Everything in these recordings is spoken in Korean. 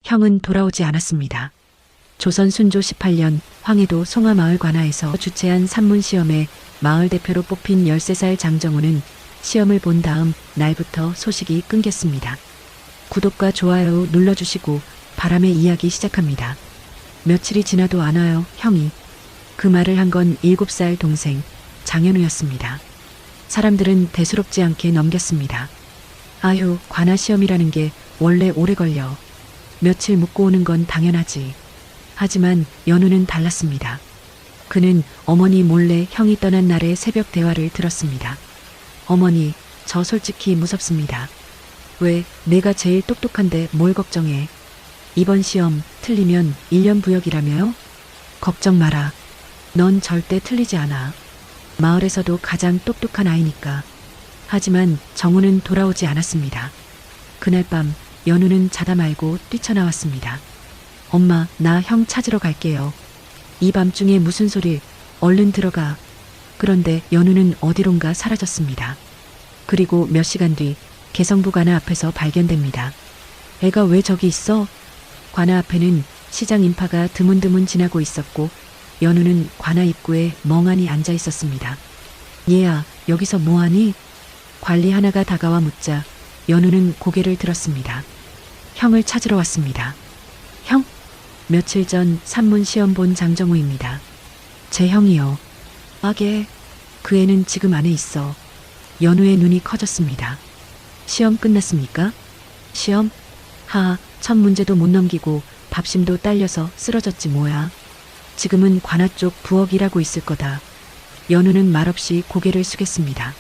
형은 돌아오지 않았습니다. 조선 순조 18년 황해도 송하마을 관아에서 주최한 산문시험에 마을 대표로 뽑힌 13살 장정우는 시험을 본 다음 날부터 소식이 끊겼습니다. 구독과 좋아요 눌러주시고 바람의 이야기 시작합니다. 며칠이 지나도 안 와요, 형이. 그 말을 한 건 7살 동생 장현우였습니다. 사람들은 대수롭지 않게 넘겼습니다. 아휴, 관아 시험이라는 게 원래 오래 걸려. 며칠 묵고 오는 건 당연하지. 하지만 연우는 달랐습니다. 그는 어머니 몰래 형이 떠난 날의 새벽 대화를 들었습니다. 어머니, 저 솔직히 무섭습니다. 왜, 내가 제일 똑똑한데 뭘 걱정해. 이번 시험 틀리면 1년 부역이라며요? 걱정 마라. 넌 절대 틀리지 않아. 마을에서도 가장 똑똑한 아이니까. 하지만 정우는 돌아오지 않았습니다. 그날 밤 연우는 자다 말고 뛰쳐나왔습니다. 엄마, 나 형 찾으러 갈게요. 이 밤중에 무슨 소리, 얼른 들어가. 그런데 연우는 어디론가 사라졌습니다. 그리고 몇 시간 뒤 개성부 관아 앞에서 발견됩니다. 애가 왜 저기 있어? 관아 앞에는 시장 인파가 드문드문 지나고 있었고 연우는 관아 입구에 멍하니 앉아 있었습니다. 얘야, 여기서 뭐하니? 관리 하나가 다가와 묻자 연우는 고개를 들었습니다. 형을 찾으러 왔습니다. 형? 며칠 전 산문 시험 본 장정우입니다. 제 형이요. 아게, 그 애는 지금 안에 있어. 연우의 눈이 커졌습니다. 시험 끝났습니까? 시험? 하하, 첫 문제도 못 넘기고 밥심도 딸려서 쓰러졌지 뭐야. 지금은 관아 쪽 부엌 일하고 있을 거다. 연우는 말없이 고개를 숙였습니다.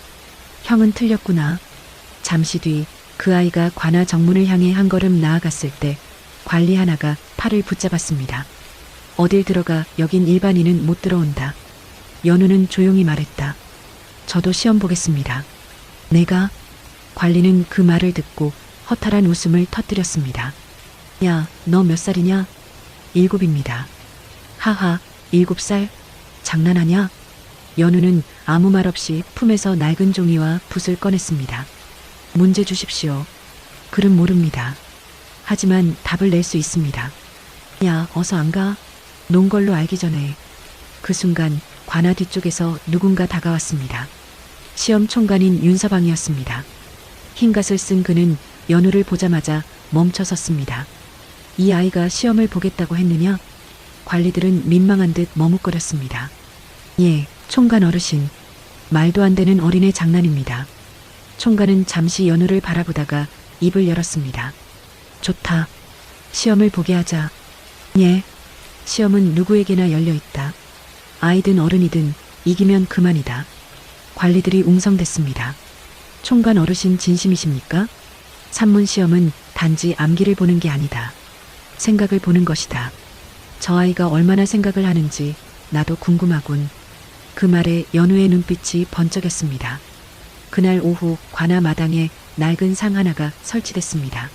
형은 틀렸구나. 잠시 뒤 그 아이가 관아 정문을 향해 한 걸음 나아갔을 때 관리 하나가 팔을 붙잡았습니다. 어딜 들어가, 여긴 일반인은 못 들어온다. 연우는 조용히 말했다. 저도 시험 보겠습니다. 내가? 관리는 그 말을 듣고 허탈한 웃음을 터뜨렸습니다. 야, 너 몇 살이냐? 7입니다. 하하, 7살? 장난하냐? 연우는 아무 말 없이 품에서 낡은 종이와 붓을 꺼냈습니다. 문제 주십시오. 글은 모릅니다. 하지만 답을 낼 수 있습니다. 야, 어서 안 가? 논 걸로 알기 전에. 그 순간 관아 뒤쪽에서 누군가 다가왔습니다. 시험 총관인 윤서방이었습니다. 흰갓을 쓴 그는 연우를 보자마자 멈춰 섰습니다. 이 아이가 시험을 보겠다고 했느냐? 관리들은 민망한 듯 머뭇거렸습니다. 예, 총관 어르신. 말도 안 되는 어린애 장난입니다. 총관은 잠시 연우를 바라보다가 입을 열었습니다. 좋다. 시험을 보게 하자. 예. 시험은 누구에게나 열려 있다. 아이든 어른이든 이기면 그만이다. 관리들이 웅성댔습니다. 총관 어르신 진심이십니까? 산문 시험은 단지 암기를 보는 게 아니다. 생각을 보는 것이다. 저 아이가 얼마나 생각을 하는지 나도 궁금하군. 그 말에 연우의 눈빛이 번쩍였습니다. 그날 오후 관아 마당에 낡은 상 하나가 설치됐습니다.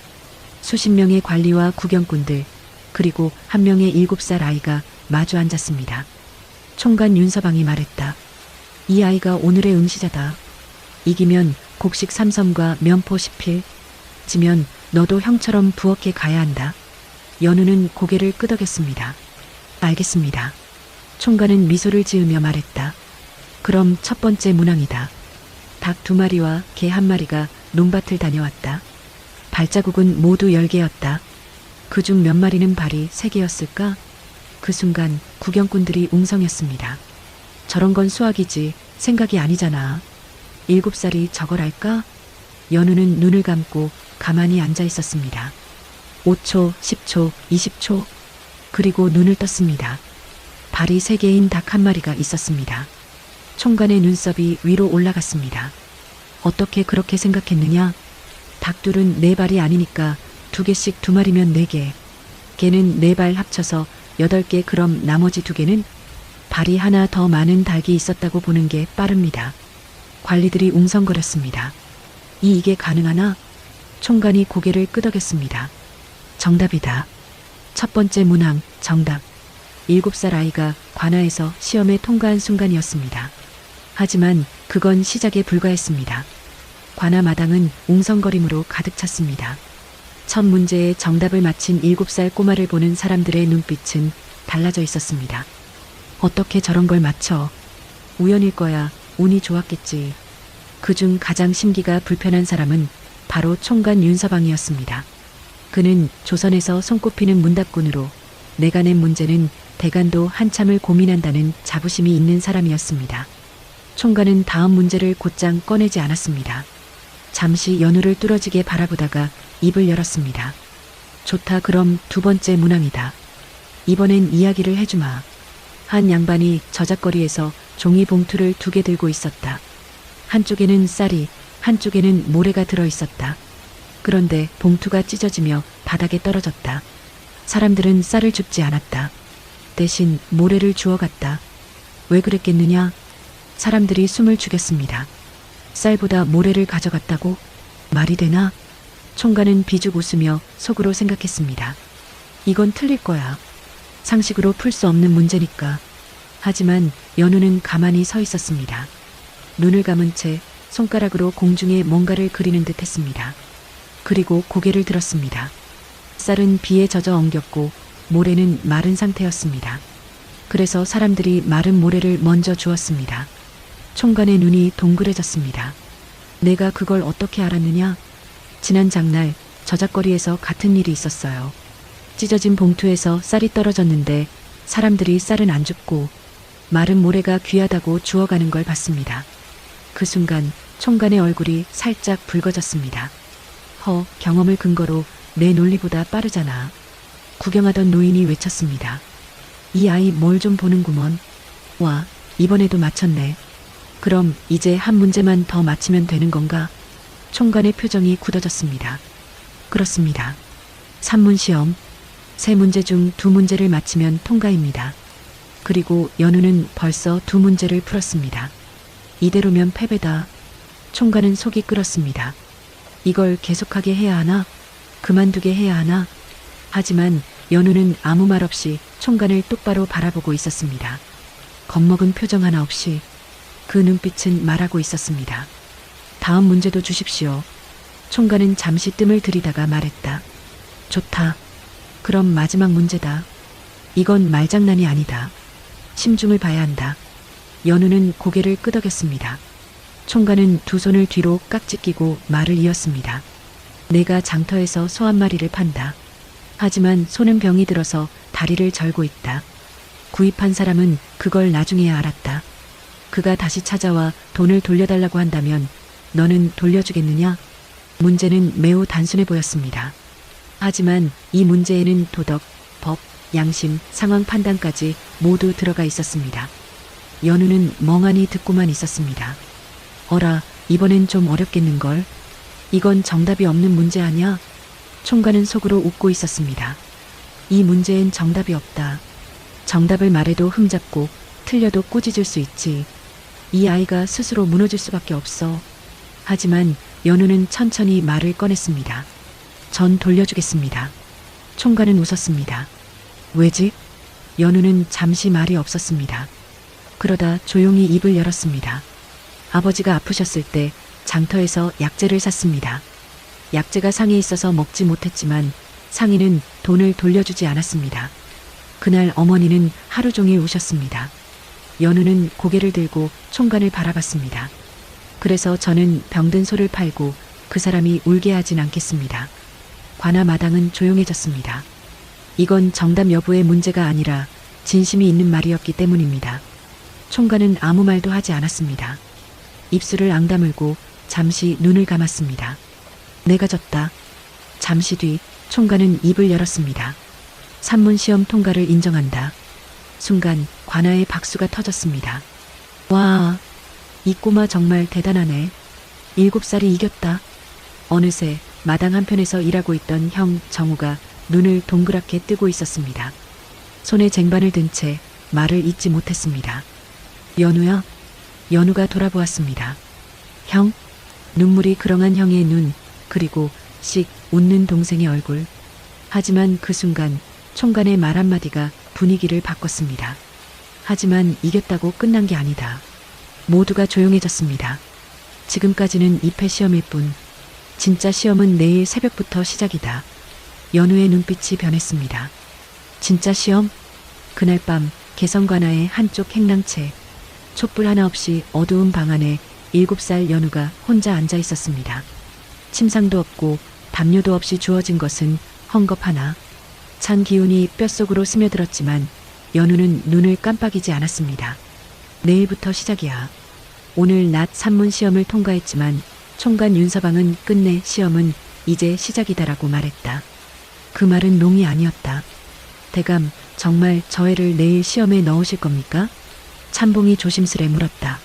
수십 명의 관리와 구경꾼들, 그리고 한 명의 7살 아이가 마주 앉았습니다. 총관 윤서방이 말했다. 이 아이가 오늘의 응시자다. 이기면 곡식 3섬과 면포 10필, 지면 너도 형처럼 부엌에 가야 한다. 연우는 고개를 끄덕였습니다. 알겠습니다. 총관은 미소를 지으며 말했다. 그럼 첫 번째 문항이다. 닭 2마리와 개 1마리가 논밭을 다녀왔다. 발자국은 모두 10개였다. 그중 몇 마리는 발이 3개였을까? 그 순간 구경꾼들이 웅성했습니다. 저런 건 수학이지 생각이 아니잖아. 7살이 저걸 알까? 연우는 눈을 감고 가만히 앉아 있었습니다. 5초, 10초, 20초. 그리고 눈을 떴습니다. 발이 3개인 닭 1마리가 있었습니다. 총관의 눈썹이 위로 올라갔습니다. 어떻게 그렇게 생각했느냐? 닭둘은 4발이 아니니까 2개씩 2마리면 4개. 개는 4발 합쳐서 8개. 그럼 나머지 2개는? 발이 하나 더 많은 닭이 있었다고 보는 게 빠릅니다. 관리들이 웅성거렸습니다. 이게 가능하나? 총관이 고개를 끄덕였습니다. 정답이다. 첫 번째 문항 정답. 7살 아이가 관아에서 시험에 통과한 순간이었습니다. 하지만 그건 시작에 불과했습니다. 관아 마당은 웅성거림으로 가득 찼습니다. 첫 문제의 정답을 맞힌 7살 꼬마를 보는 사람들의 눈빛은 달라져 있었습니다. 어떻게 저런 걸 맞춰? 우연일 거야. 운이 좋았겠지. 그중 가장 심기가 불편한 사람은 바로 총관 윤서방이었습니다. 그는 조선에서 손꼽히는 문답꾼으로 내가 낸 문제는 대간도 한참을 고민한다는 자부심이 있는 사람이었습니다. 총관은 다음 문제를 곧장 꺼내지 않았습니다. 잠시 연우를 뚫어지게 바라보다가 입을 열었습니다. 좋다, 그럼 두 번째 문항이다. 이번엔 이야기를 해주마. 한 양반이 저작거리에서 종이 봉투를 2개 들고 있었다. 한쪽에는 쌀이, 한쪽에는 모래가 들어 있었다. 그런데 봉투가 찢어지며 바닥에 떨어졌다. 사람들은 쌀을 줍지 않았다. 대신 모래를 주워갔다. 왜 그랬겠느냐? 사람들이 숨을 죽였습니다. 쌀보다 모래를 가져갔다고? 말이 되나? 총괄은 비죽 웃으며 속으로 생각했습니다. 이건 틀릴 거야. 상식으로 풀 수 없는 문제니까. 하지만 연우는 가만히 서 있었습니다. 눈을 감은 채 손가락으로 공중에 뭔가를 그리는 듯 했습니다. 그리고 고개를 들었습니다. 쌀은 비에 젖어 엉겼고 모래는 마른 상태였습니다. 그래서 사람들이 마른 모래를 먼저 주었습니다. 총괄의 눈이 동그래졌습니다. 내가 그걸 어떻게 알았느냐? 지난 장날 저작거리에서 같은 일이 있었어요. 찢어진 봉투에서 쌀이 떨어졌는데 사람들이 쌀은 안 줍고 마른 모래가 귀하다고 주워가는 걸 봤습니다. 그 순간 총괄의 얼굴이 살짝 붉어졌습니다. 경험을 근거로 내 논리보다 빠르잖아. 구경하던 노인이 외쳤습니다. 이 아이 뭘 좀 보는구먼. 와, 이번에도 맞췄네. 그럼 이제 한 문제만 더 맞히면 되는 건가? 총괄의 표정이 굳어졌습니다. 그렇습니다. 3문 시험. 3문제 중 2문제를 맞히면 통과입니다. 그리고 연우는 벌써 2문제를 풀었습니다. 이대로면 패배다. 총괄은 속이 끓었습니다. 이걸 계속하게 해야 하나? 그만두게 해야 하나? 하지만 연우는 아무 말 없이 총괄을 똑바로 바라보고 있었습니다. 겁먹은 표정 하나 없이 그 눈빛은 말하고 있었습니다. 다음 문제도 주십시오. 총괄은 잠시 뜸을 들이다가 말했다. 좋다. 그럼 마지막 문제다. 이건 말장난이 아니다. 심중을 봐야 한다. 연우는 고개를 끄덕였습니다. 총괄은 두 손을 뒤로 깍지 끼고 말을 이었습니다. 내가 장터에서 소 한 마리를 판다. 하지만 소는 병이 들어서 다리를 절고 있다. 구입한 사람은 그걸 나중에야 알았다. 그가 다시 찾아와 돈을 돌려달라고 한다면 너는 돌려주겠느냐? 문제는 매우 단순해 보였습니다. 하지만 이 문제에는 도덕, 법, 양심, 상황 판단까지 모두 들어가 있었습니다. 연우는 멍하니 듣고만 있었습니다. 어라, 이번엔 좀 어렵겠는걸? 이건 정답이 없는 문제 아냐? 총괄은 속으로 웃고 있었습니다. 이 문제엔 정답이 없다. 정답을 말해도 흠잡고 틀려도 꾸짖을 수 있지. 이 아이가 스스로 무너질 수밖에 없어. 하지만 연우는 천천히 말을 꺼냈습니다. 전 돌려주겠습니다. 총괄은 웃었습니다. 왜지? 연우는 잠시 말이 없었습니다. 그러다 조용히 입을 열었습니다. 아버지가 아프셨을 때 장터에서 약재를 샀습니다. 약재가 상에 있어서 먹지 못했지만 상인은 돈을 돌려주지 않았습니다. 그날 어머니는 하루 종일 우셨습니다. 연우는 고개를 들고 총괄을 바라봤습니다. 그래서 저는 병든 소를 팔고 그 사람이 울게 하진 않겠습니다. 관아 마당은 조용해졌습니다. 이건 정답 여부의 문제가 아니라 진심이 있는 말이었기 때문입니다. 총괄은 아무 말도 하지 않았습니다. 입술을 앙다물고 잠시 눈을 감았습니다. 내가 졌다. 잠시 뒤 총괄은 입을 열었습니다. 산문 시험 통과를 인정한다. 순간 관아의 박수가 터졌습니다. 와, 이 꼬마 정말 대단하네. 7살이 이겼다. 어느새 마당 한편에서 일하고 있던 형 정우가 눈을 동그랗게 뜨고 있었습니다. 손에 쟁반을 든 채 말을 잇지 못했습니다. 연우야? 연우가 돌아보았습니다. 형? 눈물이 그렁한 형의 눈, 그리고 씩 웃는 동생의 얼굴. 하지만 그 순간 총괄의 말 한마디가 분위기를 바꿨습니다. 하지만 이겼다고 끝난 게 아니다. 모두가 조용해졌습니다. 지금까지는 입회 시험일 뿐 진짜 시험은 내일 새벽부터 시작이다. 연우의 눈빛이 변했습니다. 진짜 시험? 그날 밤 개성관아의 한쪽 행랑채, 촛불 하나 없이 어두운 방 안에 7살 연우가 혼자 앉아 있었습니다. 침상도 없고 담요도 없이 주어진 것은 헝겊 하나. 찬 기운이 뼛속으로 스며들었지만 연우는 눈을 깜빡이지 않았습니다. 내일부터 시작이야. 오늘 낮 산문 시험을 통과했지만 총관 윤서방은 끝내 시험은 이제 시작이다라고 말했다. 그 말은 농이 아니었다. 대감, 정말 저 애를 내일 시험에 넣으실 겁니까? 참봉이 조심스레 물었다.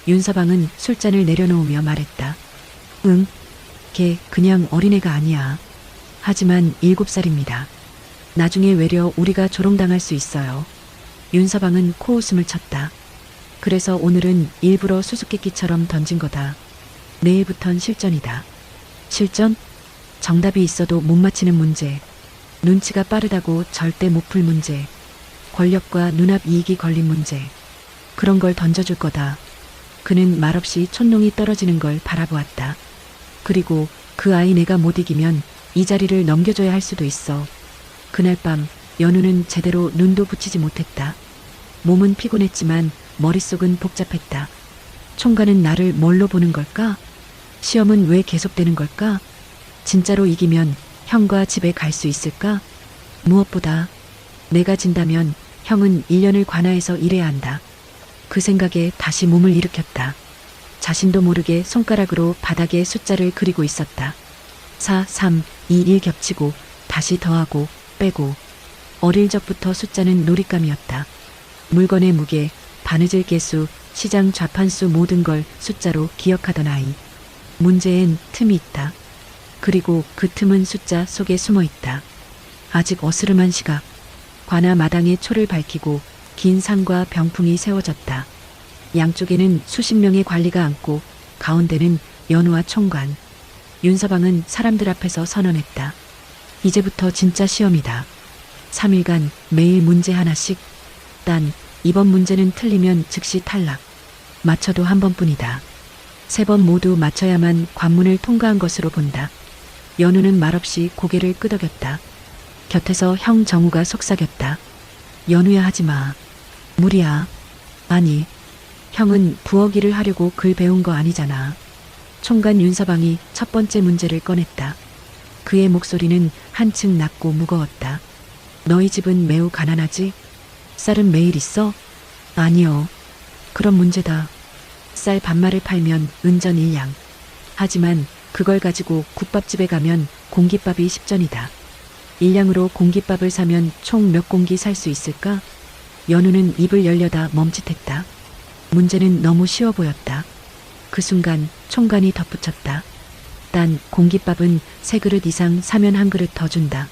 윤서방은 술잔을 내려놓으며 말했다. 응, 걔 그냥 어린애가 아니야. 하지만 7살입니다. 나중에 외려 우리가 조롱당할 수 있어요. 윤서방은 코웃음을 쳤다. 그래서 오늘은 일부러 수수께끼처럼 던진 거다. 내일부턴 실전이다. 실전? 정답이 있어도 못 맞히는 문제. 눈치가 빠르다고 절대 못 풀 문제. 권력과 눈앞 이익이 걸린 문제. 그런 걸 던져줄 거다. 그는 말없이 촛농이 떨어지는 걸 바라보았다. 그리고 그 아이 내가 못 이기면 이 자리를 넘겨줘야 할 수도 있어. 그날 밤 연우는 제대로 눈도 붙이지 못했다. 몸은 피곤했지만 머릿속은 복잡했다. 총괄은 나를 뭘로 보는 걸까? 시험은 왜 계속되는 걸까? 진짜로 이기면 형과 집에 갈 수 있을까? 무엇보다 내가 진다면 형은 1년을 관아에서 일해야 한다. 그 생각에 다시 몸을 일으켰다. 자신도 모르게 손가락으로 바닥에 숫자를 그리고 있었다. 4, 3, 2, 1 겹치고 다시 더하고 빼고. 어릴 적부터 숫자는 놀잇감이었다. 물건의 무게, 바느질 개수, 시장 좌판수 모든 걸 숫자로 기억하던 아이. 문제엔 틈이 있다. 그리고 그 틈은 숫자 속에 숨어 있다. 아직 어스름한 시각. 관아 마당에 초를 밝히고 긴 상과 병풍이 세워졌다. 양쪽에는 수십 명의 관리가 앉고 가운데는 연우와 총관. 윤서방은 사람들 앞에서 선언했다. 이제부터 진짜 시험이다. 3일간 매일 문제 하나씩. 단 이번 문제는 틀리면 즉시 탈락. 맞춰도 한 번뿐이다. 3번 모두 맞춰야만 관문을 통과한 것으로 본다. 연우는 말없이 고개를 끄덕였다. 곁에서 형 정우가 속삭였다. 연우야 하지마. 무리야. 아니, 형은 부엌일을 하려고 글 배운 거 아니잖아. 총관 윤서방이 첫 번째 문제를 꺼냈다. 그의 목소리는 한층 낮고 무거웠다. 너희 집은 매우 가난하지? 쌀은 매일 있어? 아니요. 그럼 문제다. 쌀 반마를 팔면 은전 1량. 하지만 그걸 가지고 국밥집에 가면 공깃밥이 10전이다. 1량으로 공깃밥을 사면 총 몇 공기 살 수 있을까? 연우는 입을 열려다 멈칫했다. 문제는 너무 쉬워 보였다. 그 순간 총관이 덧붙였다. 단 공깃밥은 3그릇 이상 사면 1그릇 더 준다.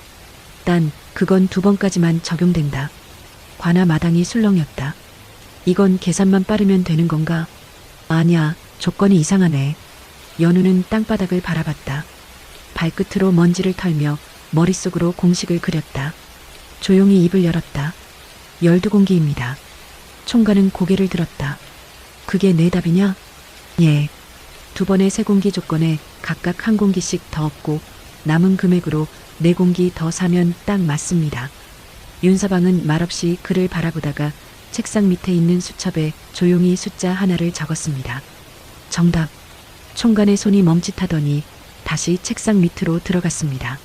단 그건 2번까지만 적용된다. 관아 마당이 술렁였다. 이건 계산만 빠르면 되는 건가? 아니야, 조건이 이상하네. 연우는 땅바닥을 바라봤다. 발끝으로 먼지를 털며 머릿속으로 공식을 그렸다. 조용히 입을 열었다. 12공기입니다. 총괄은 고개를 들었다. 그게 내 답이냐? 예. 2번의 3공기 조건에 각각 1공기씩 더 얻고 남은 금액으로 4공기 더 사면 딱 맞습니다. 윤서방은 말없이 그를 바라보다가 책상 밑에 있는 수첩에 조용히 숫자 하나를 적었습니다. 정답. 총괄의 손이 멈칫하더니 다시 책상 밑으로 들어갔습니다.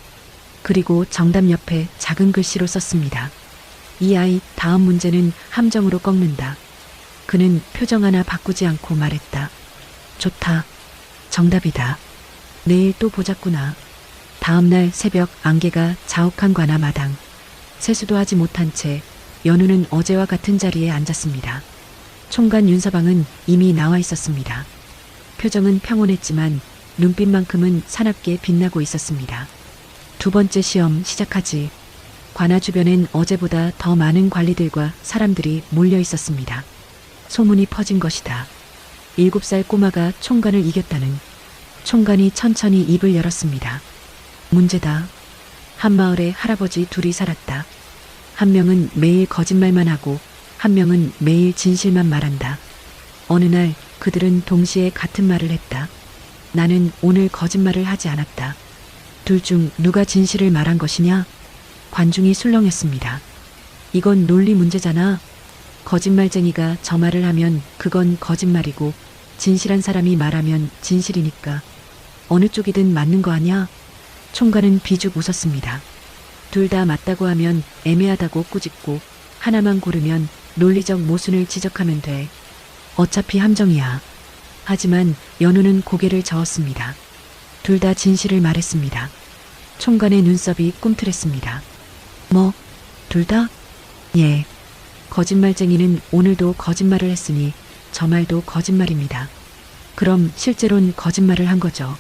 그리고 정답 옆에 작은 글씨로 썼습니다. 이 아이 다음 문제는 함정으로 꺾는다. 그는 표정 하나 바꾸지 않고 말했다. 좋다. 정답이다. 내일 또 보자꾸나. 다음날 새벽 안개가 자욱한 관아 마당. 세수도 하지 못한 채 연우는 어제와 같은 자리에 앉았습니다. 총관 윤서방은 이미 나와 있었습니다. 표정은 평온했지만 눈빛만큼은 사납게 빛나고 있었습니다. 2번째 시험 시작하지. 관아 주변엔 어제보다 더 많은 관리들과 사람들이 몰려 있었습니다. 소문이 퍼진 것이다. 7살 꼬마가 총관을 이겼다는. 총관이 천천히 입을 열었습니다. 문제다. 한마을에 할아버지 둘이 살았다. 한 명은 매일 거짓말만 하고 한 명은 매일 진실만 말한다. 어느 날 그들은 동시에 같은 말을 했다. 나는 오늘 거짓말을 하지 않았다. 둘 중 누가 진실을 말한 것이냐? 관중이 술렁였습니다. 이건 논리 문제잖아. 거짓말쟁이가 저 말을 하면 그건 거짓말이고 진실한 사람이 말하면 진실이니까 어느 쪽이든 맞는 거 아냐? 총괄은 비죽 웃었습니다. 둘 다 맞다고 하면 애매하다고 꾸짖고 하나만 고르면 논리적 모순을 지적하면 돼. 어차피 함정이야. 하지만 연우는 고개를 저었습니다. 둘 다 진실을 말했습니다. 총괄의 눈썹이 꿈틀했습니다. 뭐? 둘 다? 예. 거짓말쟁이는 오늘도 거짓말을 했으니 저 말도 거짓말입니다. 그럼 실제로는 거짓말을 한 거죠.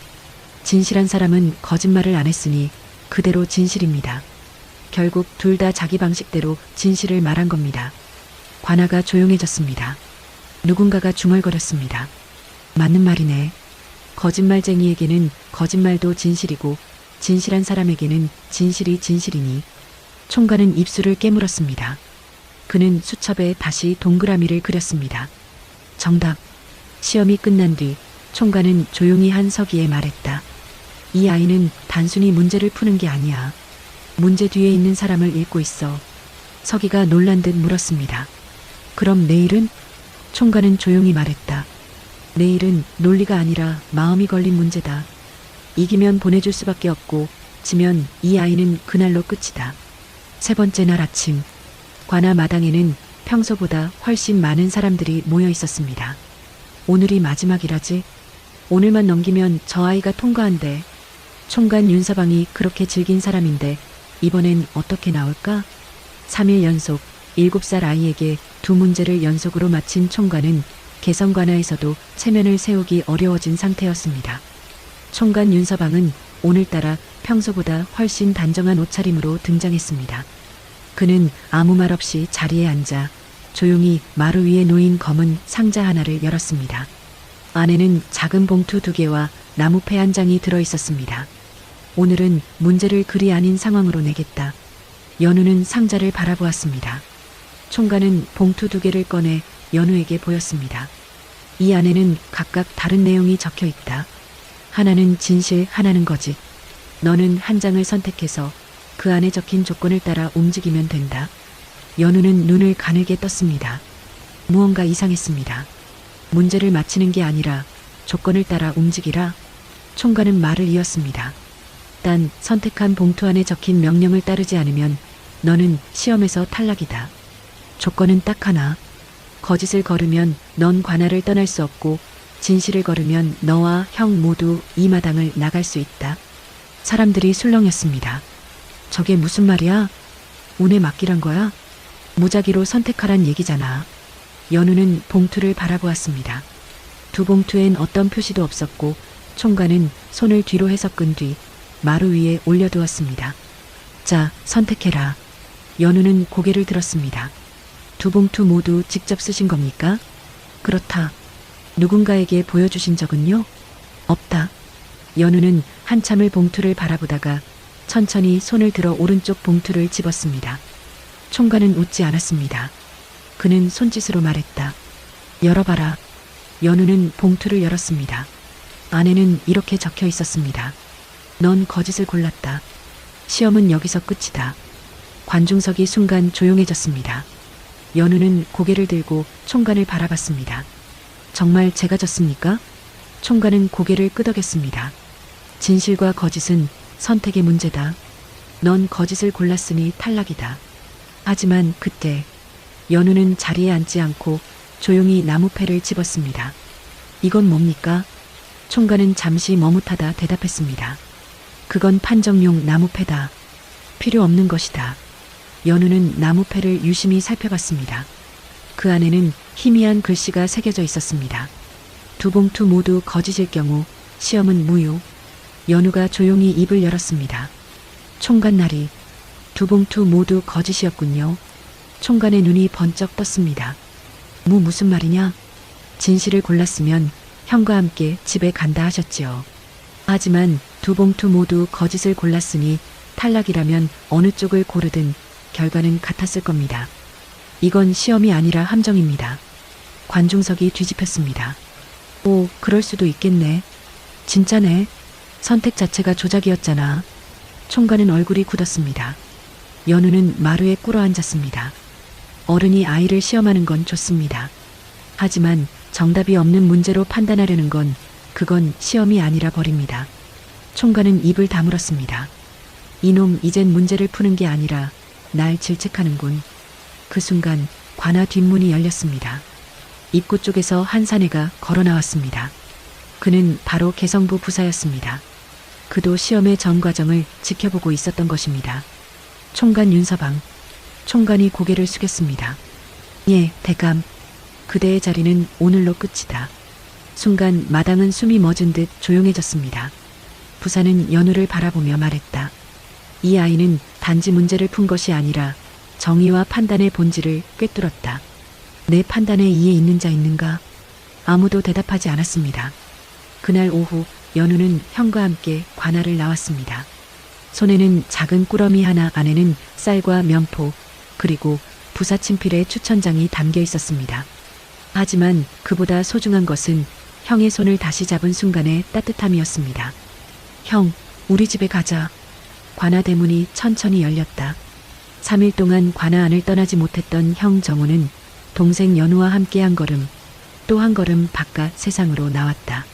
진실한 사람은 거짓말을 안 했으니 그대로 진실입니다. 결국 둘 다 자기 방식대로 진실을 말한 겁니다. 관아가 조용해졌습니다. 누군가가 중얼거렸습니다. 맞는 말이네. 거짓말쟁이에게는 거짓말도 진실이고 진실한 사람에게는 진실이 진실이니. 총괄은 입술을 깨물었습니다. 그는 수첩에 다시 동그라미를 그렸습니다. 정답. 시험이 끝난 뒤 총괄은 조용히 한 서기에 말했다. 이 아이는 단순히 문제를 푸는 게 아니야. 문제 뒤에 있는 사람을 읽고 있어. 서기가 놀란 듯 물었습니다. 그럼 내일은? 총괄은 조용히 말했다. 내일은 논리가 아니라 마음이 걸린 문제다. 이기면 보내줄 수밖에 없고 지면 이 아이는 그날로 끝이다. 세 번째 날 아침, 관아 마당에는 평소보다 훨씬 많은 사람들이 모여 있었습니다. 오늘이 마지막이라지? 오늘만 넘기면 저 아이가 통과한대. 총괄 윤서방이 그렇게 즐긴 사람인데 이번엔 어떻게 나올까? 3일 연속 7살 아이에게 두 문제를 연속으로 마친 총괄은 개성 관아에서도 체면을 세우기 어려워진 상태였습니다. 총괄 윤서방은 오늘따라 평소보다 훨씬 단정한 옷차림으로 등장했습니다. 그는 아무 말 없이 자리에 앉아 조용히 마루 위에 놓인 검은 상자 하나를 열었습니다. 안에는 작은 봉투 2개와 나무패 한 장이 들어 있었습니다. 오늘은 문제를 그리 아닌 상황으로 내겠다. 연우는 상자를 바라보았습니다. 총괄은 봉투 2개를 꺼내 연우에게 보였습니다. 이 안에는 각각 다른 내용이 적혀 있다. 하나는 진실, 하나는 거짓. 너는 한 장을 선택해서 그 안에 적힌 조건을 따라 움직이면 된다. 연우는 눈을 가늘게 떴습니다. 무언가 이상했습니다. 문제를 맞히는 게 아니라 조건을 따라 움직이라. 총괄은 말을 이었습니다. 단 선택한 봉투 안에 적힌 명령을 따르지 않으면 너는 시험에서 탈락이다. 조건은 딱 하나. 거짓을 걸으면 넌 관아를 떠날 수 없고 진실을 걸으면 너와 형 모두 이 마당을 나갈 수 있다. 사람들이 술렁였습니다. 저게 무슨 말이야? 운에 맡기란 거야? 무작위로 선택하란 얘기잖아. 연우는 봉투를 바라보았습니다. 두 봉투엔 어떤 표시도 없었고 총괄은 손을 뒤로 해서 끈 뒤 마루 위에 올려두었습니다. 자, 선택해라. 연우는 고개를 들었습니다. 두 봉투 모두 직접 쓰신 겁니까? 그렇다. 누군가에게 보여주신 적은요? 없다. 연우는 한참을 봉투를 바라보다가 천천히 손을 들어 오른쪽 봉투를 집었습니다. 총괄은 웃지 않았습니다. 그는 손짓으로 말했다. 열어봐라. 연우는 봉투를 열었습니다. 안에는 이렇게 적혀 있었습니다. 넌 거짓을 골랐다. 시험은 여기서 끝이다. 관중석이 순간 조용해졌습니다. 연우는 고개를 들고 총괄을 바라봤습니다. 정말 제가 졌습니까? 총괄은 고개를 끄덕였습니다. 진실과 거짓은 선택의 문제다. 넌 거짓을 골랐으니 탈락이다. 하지만 그때 연우는 자리에 앉지 않고 조용히 나무패를 집었습니다. 이건 뭡니까? 총괄은 잠시 머뭇하다 대답했습니다. 그건 판정용 나무패다. 필요 없는 것이다. 연우는 나무패를 유심히 살펴봤습니다. 그 안에는 희미한 글씨가 새겨져 있었습니다. 두 봉투 모두 거짓일 경우 시험은 무효. 연우가 조용히 입을 열었습니다. 총괄날이 두 봉투 모두 거짓이었군요. 총괄의 눈이 번쩍 떴습니다. 무슨 말이냐? 진실을 골랐으면 형과 함께 집에 간다 하셨지요. 하지만 두 봉투 모두 거짓을 골랐으니 탈락이라면 어느 쪽을 고르든 결과는 같았을 겁니다. 이건 시험이 아니라 함정입니다. 관중석이 뒤집혔습니다. 오, 그럴 수도 있겠네. 진짜네. 선택 자체가 조작이었잖아. 총괄은 얼굴이 굳었습니다. 연우는 마루에 꿇어앉았습니다. 어른이 아이를 시험하는 건 좋습니다. 하지만 정답이 없는 문제로 판단하려는 건 그건 시험이 아니라 벌입니다. 총괄은 입을 다물었습니다. 이놈 이젠 문제를 푸는 게 아니라 날 질책하는군. 그 순간 관아 뒷문이 열렸습니다. 입구 쪽에서 한 사내가 걸어 나왔습니다. 그는 바로 개성부 부사였습니다. 그도 시험의 전 과정을 지켜보고 있었던 것입니다. 총관 윤서방. 총관이 고개를 숙였습니다. 예, 대감. 그대의 자리는 오늘로 끝이다. 순간 마당은 숨이 멎은 듯 조용해졌습니다. 부사는 연우를 바라보며 말했다. 이 아이는 단지 문제를 푼 것이 아니라 정의와 판단의 본질을 꿰뚫었다. 내 판단에 이해 있는 자 있는가? 아무도 대답하지 않았습니다. 그날 오후 연우는 형과 함께 관아를 나왔습니다. 손에는 작은 꾸러미 하나, 안에는 쌀과 면포 그리고 부사친필의 추천장이 담겨 있었습니다. 하지만 그보다 소중한 것은 형의 손을 다시 잡은 순간의 따뜻함이었습니다. 형, 우리 집에 가자. 관아 대문이 천천히 열렸다. 3일 동안 관아 안을 떠나지 못했던 형 정우는 동생 연우와 함께 한 걸음, 또 한 걸음 바깥 세상으로 나왔다.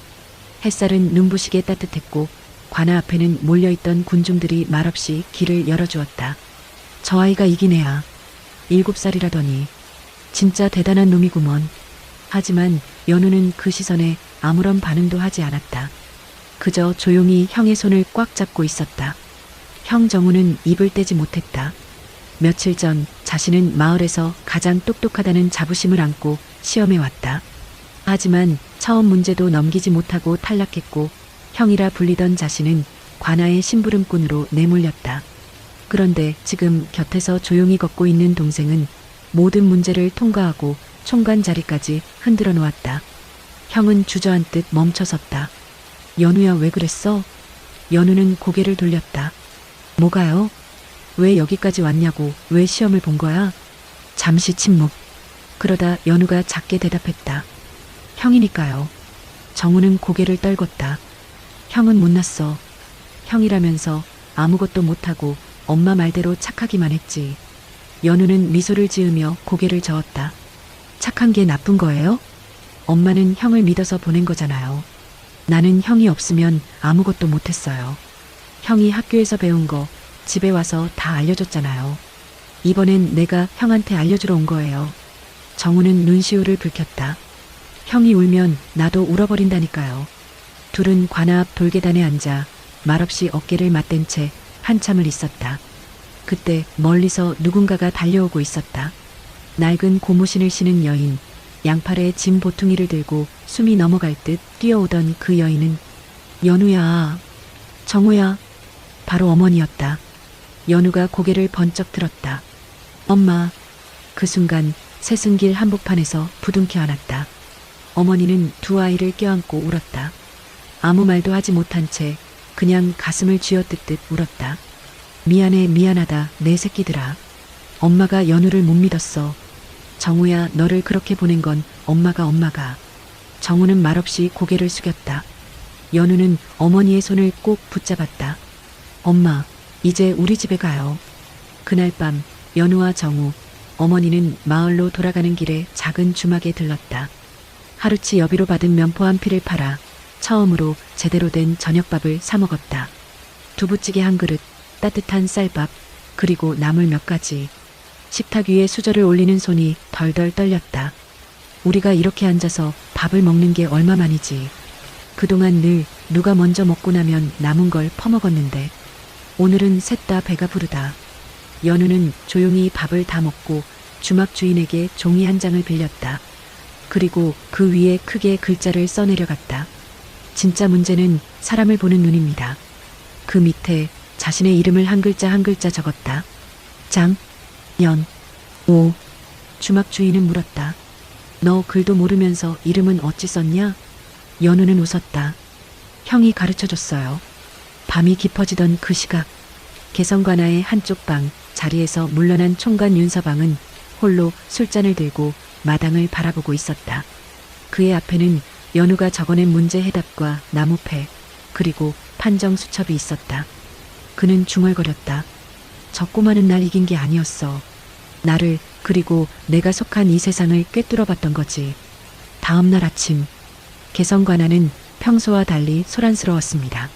햇살은 눈부시게 따뜻했고 관아 앞에는 몰려있던 군중들이 말없이 길을 열어주었다. 저 아이가 이긴 애야. 7살이라더니 진짜 대단한 놈이구먼. 하지만 연우는 그 시선에 아무런 반응도 하지 않았다. 그저 조용히 형의 손을 꽉 잡고 있었다. 형 정우는 입을 떼지 못했다. 며칠 전 자신은 마을에서 가장 똑똑하다는 자부심을 안고 시험에 왔다. 하지만 처음 문제도 넘기지 못하고 탈락했고 형이라 불리던 자신은 관아의 심부름꾼으로 내몰렸다. 그런데 지금 곁에서 조용히 걷고 있는 동생은 모든 문제를 통과하고 총관 자리까지 흔들어 놓았다. 형은 주저앉듯 멈춰섰다. 연우야, 왜 그랬어? 연우는 고개를 돌렸다. 뭐가요? 왜 여기까지 왔냐고, 왜 시험을 본 거야? 잠시 침묵. 그러다 연우가 작게 대답했다. 형이니까요. 정우는 고개를 떨궜다. 형은 못났어. 형이라면서 아무것도 못하고 엄마 말대로 착하기만 했지. 연우는 미소를 지으며 고개를 저었다. 착한 게 나쁜 거예요? 엄마는 형을 믿어서 보낸 거잖아요. 나는 형이 없으면 아무것도 못했어요. 형이 학교에서 배운 거 집에 와서 다 알려줬잖아요. 이번엔 내가 형한테 알려주러 온 거예요. 정우는 눈시울을 붉혔다. 형이 울면 나도 울어버린다니까요. 둘은 관아 앞 돌계단에 앉아 말없이 어깨를 맞댄 채 한참을 있었다. 그때 멀리서 누군가가 달려오고 있었다. 낡은 고무신을 신은 여인, 양팔에 짐 보퉁이를 들고 숨이 넘어갈 듯 뛰어오던 그 여인은 연우야, 정우야, 바로 어머니였다. 연우가 고개를 번쩍 들었다. 엄마. 그 순간 새순길 한복판에서 부둥켜 안았다. 어머니는 두 아이를 껴안고 울었다. 아무 말도 하지 못한 채 그냥 가슴을 쥐어뜯듯 울었다. 미안해, 미안하다, 내 새끼들아. 엄마가 연우를 못 믿었어. 정우야, 너를 그렇게 보낸 건 엄마가. 정우는 말없이 고개를 숙였다. 연우는 어머니의 손을 꼭 붙잡았다. 엄마, 이제 우리 집에 가요. 그날 밤 연우와 정우, 어머니는 마을로 돌아가는 길에 작은 주막에 들렀다. 하루치 여비로 받은 면포 한 피를 팔아 처음으로 제대로 된 저녁밥을 사 먹었다. 두부찌개 한 그릇, 따뜻한 쌀밥, 그리고 나물 몇 가지. 식탁 위에 수저를 올리는 손이 덜덜 떨렸다. 우리가 이렇게 앉아서 밥을 먹는 게 얼마만이지. 그동안 늘 누가 먼저 먹고 나면 남은 걸 퍼먹었는데 오늘은 셋 다 배가 부르다. 연우는 조용히 밥을 다 먹고 주막 주인에게 종이 한 장을 빌렸다. 그리고 그 위에 크게 글자를 써내려갔다. 진짜 문제는 사람을 보는 눈입니다. 그 밑에 자신의 이름을 한 글자 한 글자 적었다. 장, 연, 오. 주막 주인은 물었다. 너 글도 모르면서 이름은 어찌 썼냐? 연우는 웃었다. 형이 가르쳐줬어요. 밤이 깊어지던 그 시각, 개성관아의 한쪽 방 자리에서 물러난 총관 윤서방은 홀로 술잔을 들고 마당을 바라보고 있었다. 그의 앞에는 연우가 적어낸 문제 해답과 나무패, 그리고 판정 수첩이 있었다. 그는 중얼거렸다. 저 꼬마는 날 이긴 게 아니었어. 나를, 그리고 내가 속한 이 세상을 꿰뚫어봤던 거지. 다음 날 아침, 개성관아는 평소와 달리 소란스러웠습니다.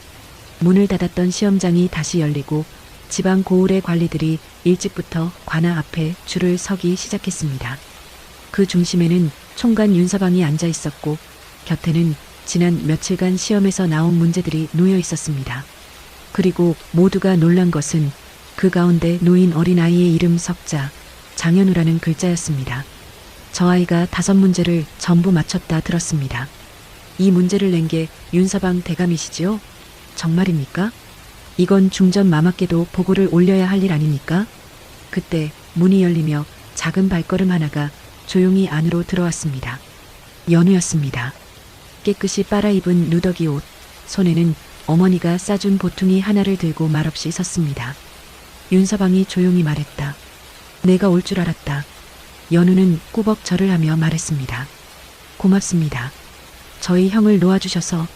문을 닫았던 시험장이 다시 열리고 지방 고을의 관리들이 일찍부터 관아 앞에 줄을 서기 시작했습니다. 그 중심에는 총관 윤서방이 앉아 있었고 곁에는 지난 며칠간 시험에서 나온 문제들이 놓여 있었습니다. 그리고 모두가 놀란 것은 그 가운데 놓인 어린아이의 이름 석자, 장현우라는 글자였습니다. 저 아이가 5문제를 전부 맞췄다 들었습니다. 이 문제를 낸 게 윤서방 대감이시지요? 정말입니까? 이건 중전 마마께도 보고를 올려야 할 일 아닙니까? 그때 문이 열리며 작은 발걸음 하나가 조용히 안으로 들어왔습니다. 연우였습니다. 깨끗이 빨아입은 누더기 옷, 손에는 어머니가 싸준 보퉁이 하나를 들고 말없이 섰습니다. 윤서방이 조용히 말했다. 내가 올 줄 알았다. 연우는 꾸벅 절을 하며 말했습니다. 고맙습니다. 저희 형을 놓아주셔서,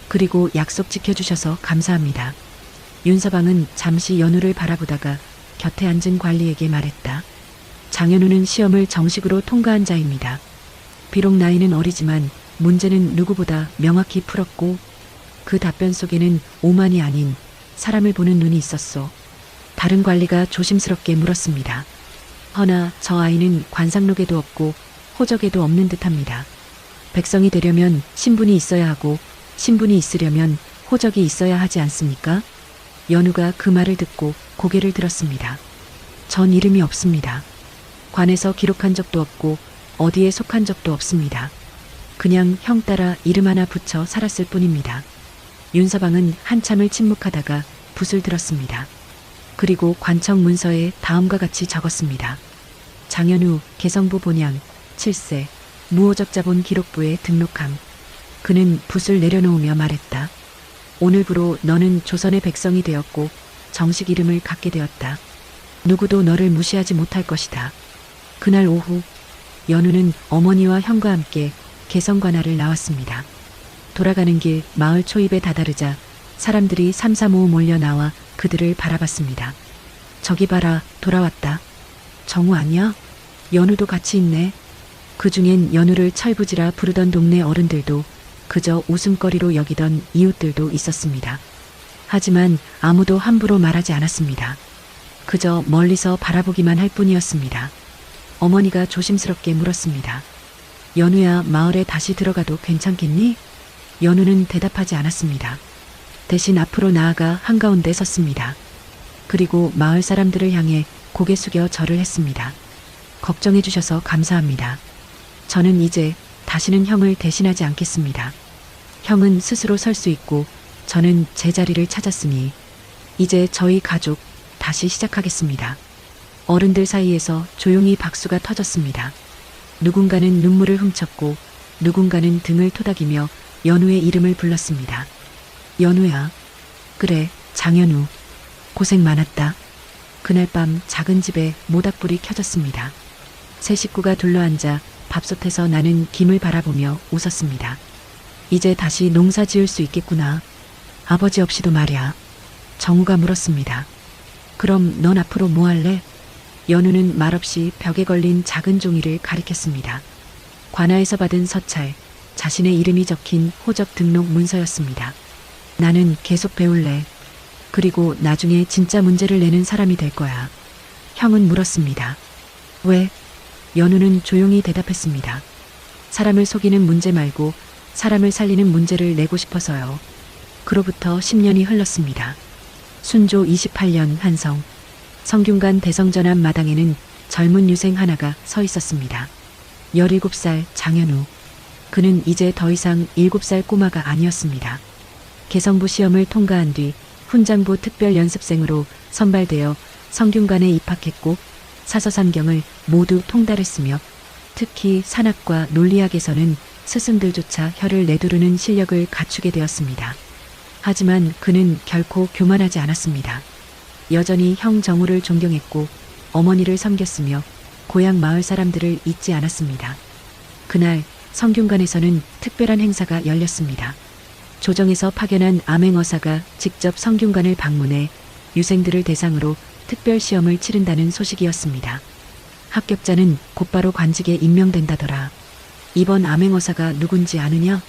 그리고 약속 지켜주셔서 감사합니다. 윤서방은 잠시 연우를 바라보다가 곁에 앉은 관리에게 말했다. 장현우는 시험을 정식으로 통과한 자입니다. 비록 나이는 어리지만 문제는 누구보다 명확히 풀었고 그 답변 속에는 오만이 아닌 사람을 보는 눈이 있었소. 다른 관리가 조심스럽게 물었습니다. 허나 저 아이는 관상록에도 없고 호적에도 없는 듯합니다. 백성이 되려면 신분이 있어야 하고 신분이 있으려면 호적이 있어야 하지 않습니까? 연우가 그 말을 듣고 고개를 들었습니다. 전 이름이 없습니다. 관에서 기록한 적도 없고 어디에 속한 적도 없습니다. 그냥 형 따라 이름 하나 붙여 살았을 뿐입니다. 윤서방은 한참을 침묵하다가 붓을 들었습니다. 그리고 관청 문서에 다음과 같이 적었습니다. 장현우 개성부 본양 7세 무호적 자본 기록부에 등록함. 그는 붓을 내려놓으며 말했다. 오늘부로 너는 조선의 백성이 되었고 정식 이름을 갖게 되었다. 누구도 너를 무시하지 못할 것이다. 그날 오후 연우는 어머니와 형과 함께 개성관아를 나왔습니다. 돌아가는 길 마을 초입에 다다르자 사람들이 삼삼오오 몰려 나와 그들을 바라봤습니다. 저기 봐라, 돌아왔다. 정우 아니야? 연우도 같이 있네. 그중엔 연우를 철부지라 부르던 동네 어른들도 그저 웃음거리로 여기던 이웃들도 있었습니다. 하지만 아무도 함부로 말하지 않았습니다. 그저 멀리서 바라보기만 할 뿐이었습니다. 어머니가 조심스럽게 물었습니다. 연우야, 마을에 다시 들어가도 괜찮겠니? 연우는 대답하지 않았습니다. 대신 앞으로 나아가 한가운데 섰습니다. 그리고 마을 사람들을 향해 고개 숙여 절을 했습니다. 걱정해 주셔서 감사합니다. 저는 이제 다시는 형을 대신하지 않겠습니다. 형은 스스로 설 수 있고 저는 제 자리를 찾았으니 이제 저희 가족 다시 시작하겠습니다. 어른들 사이에서 조용히 박수가 터졌습니다. 누군가는 눈물을 훔쳤고 누군가는 등을 토닥이며 연우의 이름을 불렀습니다. 연우야. 그래, 장현우. 고생 많았다. 그날 밤 작은 집에 모닥불이 켜졌습니다. 세 식구가 둘러앉아 밥솥에서 나는 김을 바라보며 웃었습니다. 이제 다시 농사 지을 수 있겠구나. 아버지 없이도 말이야. 정우가 물었습니다. 그럼 넌 앞으로 뭐 할래? 연우는 말없이 벽에 걸린 작은 종이를 가리켰습니다. 관아에서 받은 서찰, 자신의 이름이 적힌 호적 등록 문서였습니다. 나는 계속 배울래. 그리고 나중에 진짜 문제를 내는 사람이 될 거야. 형은 물었습니다. 왜? 연우는 조용히 대답했습니다. 사람을 속이는 문제 말고 사람을 살리는 문제를 내고 싶어서요. 그로부터 10년이 흘렀습니다. 순조 28년 한성, 성균관 대성전 앞 마당에는 젊은 유생 하나가 서 있었습니다. 17살 장현우. 그는 이제 더 이상 7살 꼬마가 아니었습니다. 개성부 시험을 통과한 뒤 훈장부 특별연습생으로 선발되어 성균관에 입학했고 사서삼경을 모두 통달했으며 특히 산학과 논리학에서는 스승들조차 혀를 내두르는 실력을 갖추게 되었습니다. 하지만 그는 결코 교만하지 않았습니다. 여전히 형 정우를 존경했고 어머니를 섬겼으며 고향 마을 사람들을 잊지 않았습니다. 그날 성균관에서는 특별한 행사가 열렸습니다. 조정에서 파견한 암행어사가 직접 성균관을 방문해 유생들을 대상으로 특별 시험을 치른다는 소식이었습니다. 합격자는 곧바로 관직에 임명된다더라. 이번 암행어사가 누군지 아느냐?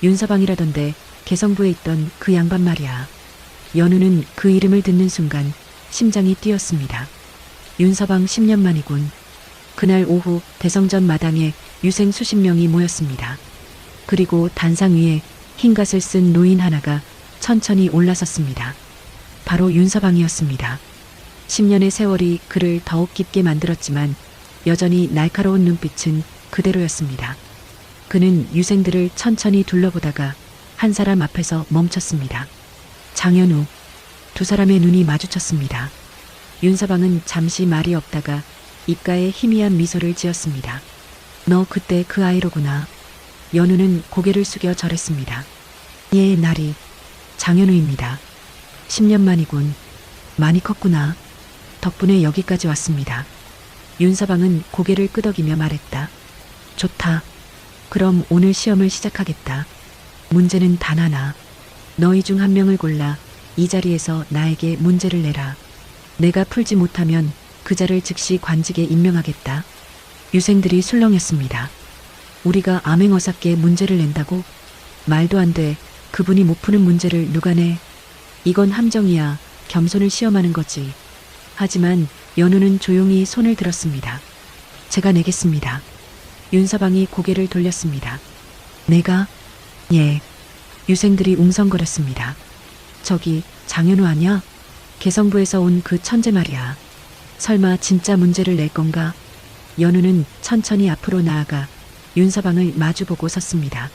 윤서방이라던데 개성부에 있던 그 양반 말이야. 연우는 그 이름을 듣는 순간 심장이 뛰었습니다. 윤서방 10년 만이군. 그날 오후 대성전 마당에 유생 수십 명이 모였습니다. 그리고 단상 위에 흰갓을 쓴 노인 하나가 천천히 올라섰습니다. 바로 윤서방이었습니다. 10년의 세월이 그를 더욱 깊게 만들었지만 여전히 날카로운 눈빛은 그대로였습니다. 그는 유생들을 천천히 둘러보다가 한 사람 앞에서 멈췄습니다. 장현우. 두 사람의 눈이 마주쳤습니다. 윤서방은 잠시 말이 없다가 입가에 희미한 미소를 지었습니다. 너 그때 그 아이로구나. 연우는 고개를 숙여 절했습니다. 예, 나리. 장현우입니다. 10년 만이군. 많이 컸구나. 덕분에 여기까지 왔습니다. 윤서방은 고개를 끄덕이며 말했다. 좋다. 그럼 오늘 시험을 시작하겠다. 문제는 단 하나. 너희 중 한 명을 골라 이 자리에서 나에게 문제를 내라. 내가 풀지 못하면 그 자를 즉시 관직에 임명하겠다. 유생들이 술렁였습니다. 우리가 암행어사께 문제를 낸다고? 말도 안 돼. 그분이 못 푸는 문제를 누가 내? 이건 함정이야. 겸손을 시험하는 거지. 하지만 연우는 조용히 손을 들었습니다. 제가 내겠습니다. 윤서방이 고개를 돌렸습니다. 내가? 예. 유생들이 웅성거렸습니다. 저기 장현우 아냐? 개성부에서 온 그 천재 말이야. 설마 진짜 문제를 낼 건가? 연우는 천천히 앞으로 나아가 윤서방을 마주보고 섰습니다.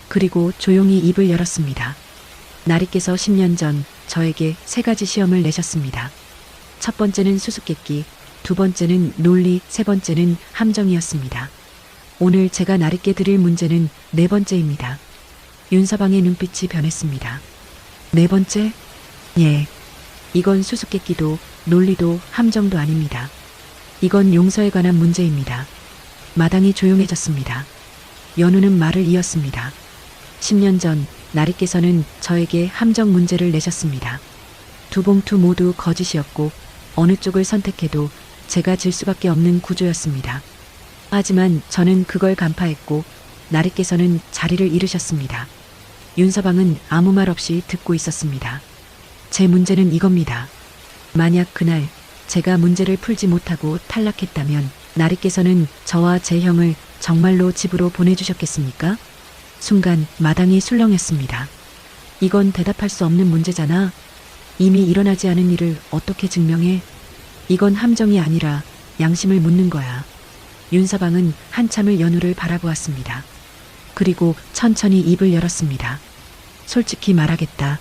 그리고 조용히 입을 열었습니다. 나리께서 10년 전 저에게 3가지 시험을 내셨습니다. 첫 번째는 수수께끼, 두 번째는 논리, 세 번째는 함정이었습니다. 오늘 제가 나리께 드릴 문제는 4번째입니다. 윤서방의 눈빛이 변했습니다. 4번째? 예. 이건 수수께끼도 논리도 함정도 아닙니다. 이건 용서에 관한 문제입니다. 마당이 조용해졌습니다. 연우는 말을 이었습니다. 10년 전 나리께서는 저에게 함정 문제를 내셨습니다. 두 봉투 모두 거짓이었고 어느 쪽을 선택해도 제가 질 수밖에 없는 구조였습니다. 하지만 저는 그걸 간파했고 나리께서는 자리를 잃으셨습니다. 윤서방은 아무 말 없이 듣고 있었습니다. 제 문제는 이겁니다. 만약 그날 제가 문제를 풀지 못하고 탈락했다면 나리께서는 저와 제 형을 정말로 집으로 보내주셨겠습니까? 순간 마당이 술렁였습니다. 이건 대답할 수 없는 문제잖아. 이미 일어나지 않은 일을 어떻게 증명해? 이건 함정이 아니라 양심을 묻는 거야. 윤서방은 한참을 연우를 바라보았습니다. 그리고 천천히 입을 열었습니다. 솔직히 말하겠다.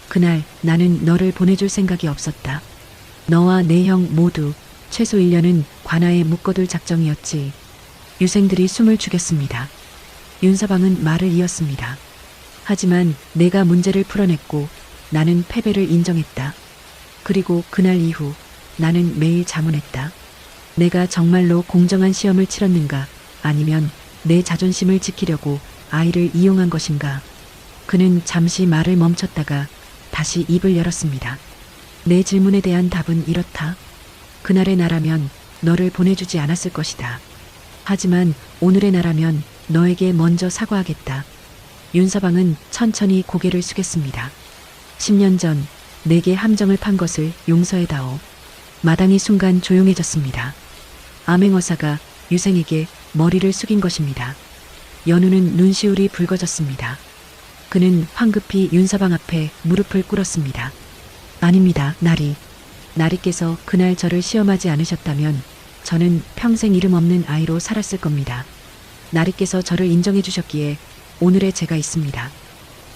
그날 나는 너를 보내줄 생각이 없었다. 너와 내 형 모두 최소 1년은 관아에 묶어둘 작정이었지. 유생들이 숨을 죽였습니다. 윤서방은 말을 이었습니다. 하지만 내가 문제를 풀어냈고 나는 패배를 인정했다. 그리고 그날 이후 나는 매일 자문했다. 내가 정말로 공정한 시험을 치렀는가 아니면 내 자존심을 지키려고 아이를 이용한 것인가. 그는 잠시 말을 멈췄다가 다시 입을 열었습니다. 내 질문에 대한 답은 이렇다. 그날의 나라면 너를 보내주지 않았을 것이다. 하지만 오늘의 나라면 너에게 먼저 사과하겠다. 윤서방은 천천히 고개를 숙였습니다. 10년 전 내게 함정을 판 것을 용서해다오. 마당이 순간 조용해졌습니다. 암행어사가 유생에게 머리를 숙인 것입니다. 연우는 눈시울이 붉어졌습니다. 그는 황급히 윤서방 앞에 무릎을 꿇었습니다. 아닙니다, 나리. 나리께서 그날 저를 시험하지 않으셨다면 저는 평생 이름 없는 아이로 살았을 겁니다. 나리께서 저를 인정해 주셨기에 오늘의 제가 있습니다.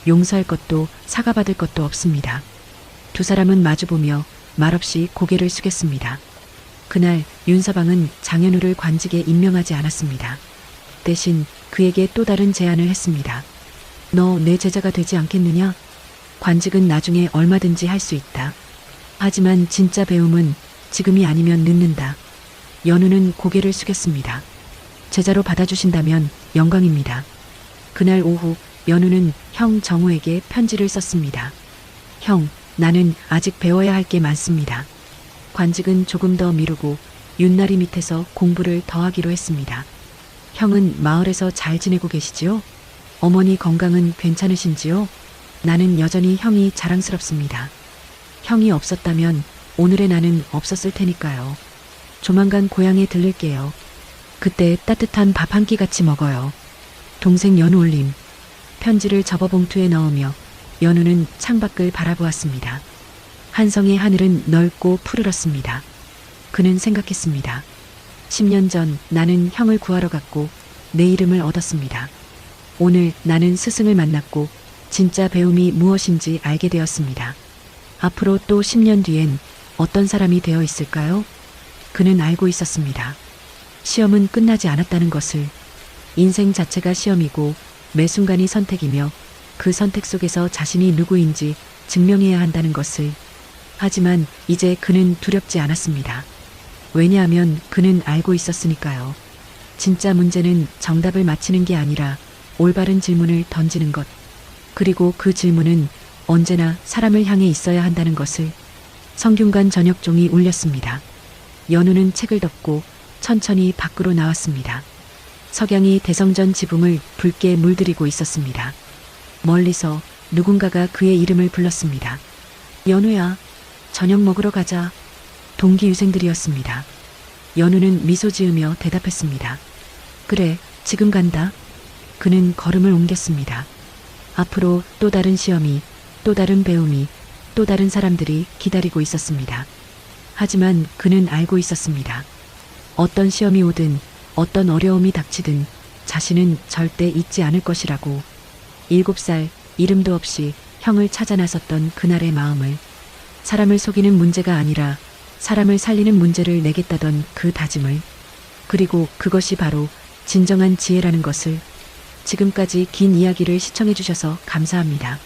용서할 것도 사과받을 것도 없습니다. 두 사람은 마주보며 말없이 고개를 숙였습니다. 그날 윤서방은 장현우를 관직에 임명하지 않았습니다. 대신 그에게 또 다른 제안을 했습니다. 너 내 제자가 되지 않겠느냐? 관직은 나중에 얼마든지 할 수 있다. 하지만 진짜 배움은 지금이 아니면 늦는다. 연우는 고개를 숙였습니다. 제자로 받아주신다면 영광입니다. 그날 오후 연우는 형 정우에게 편지를 썼습니다. 형, 나는 아직 배워야 할 게 많습니다. 관직은 조금 더 미루고 윷나리 밑에서 공부를 더 하기로 했습니다. 형은 마을에서 잘 지내고 계시지요? 어머니 건강은 괜찮으신지요? 나는 여전히 형이 자랑스럽습니다. 형이 없었다면 오늘의 나는 없었을 테니까요. 조만간 고향에 들를게요. 그때 따뜻한 밥 한 끼 같이 먹어요. 동생 연우 올림. 편지를 접어 봉투에 넣으며 연우는 창밖을 바라보았습니다. 한성의 하늘은 넓고 푸르렀습니다. 그는 생각했습니다. 10년 전 나는 형을 구하러 갔고 내 이름을 얻었습니다. 오늘 나는 스승을 만났고 진짜 배움이 무엇인지 알게 되었습니다. 앞으로 또 10년 뒤엔 어떤 사람이 되어 있을까요? 그는 알고 있었습니다. 시험은 끝나지 않았다는 것을, 인생 자체가 시험이고 매 순간이 선택이며 그 선택 속에서 자신이 누구인지 증명해야 한다는 것을. 하지만 이제 그는 두렵지 않았습니다. 왜냐하면 그는 알고 있었으니까요. 진짜 문제는 정답을 맞히는 게 아니라 올바른 질문을 던지는 것. 그리고 그 질문은 언제나 사람을 향해 있어야 한다는 것을. 성균관 저녁종이 울렸습니다. 연우는 책을 덮고 천천히 밖으로 나왔습니다. 석양이 대성전 지붕을 붉게 물들이고 있었습니다. 멀리서 누군가가 그의 이름을 불렀습니다. 연우야, 저녁 먹으러 가자. 동기 유생들이었습니다. 연우는 미소 지으며 대답했습니다. 그래, 지금 간다. 그는 걸음을 옮겼습니다. 앞으로 또 다른 시험이, 또 다른 배움이, 또 다른 사람들이 기다리고 있었습니다. 하지만 그는 알고 있었습니다. 어떤 시험이 오든 어떤 어려움이 닥치든 자신은 절대 잊지 않을 것이라고. 7살, 이름도 없이 형을 찾아 나섰던 그날의 마음을. 사람을 속이는 문제가 아니라 사람을 살리는 문제를 내겠다던 그 다짐을. 그리고 그것이 바로 진정한 지혜라는 것을. 지금까지 긴 이야기를 시청해 주셔서 감사합니다.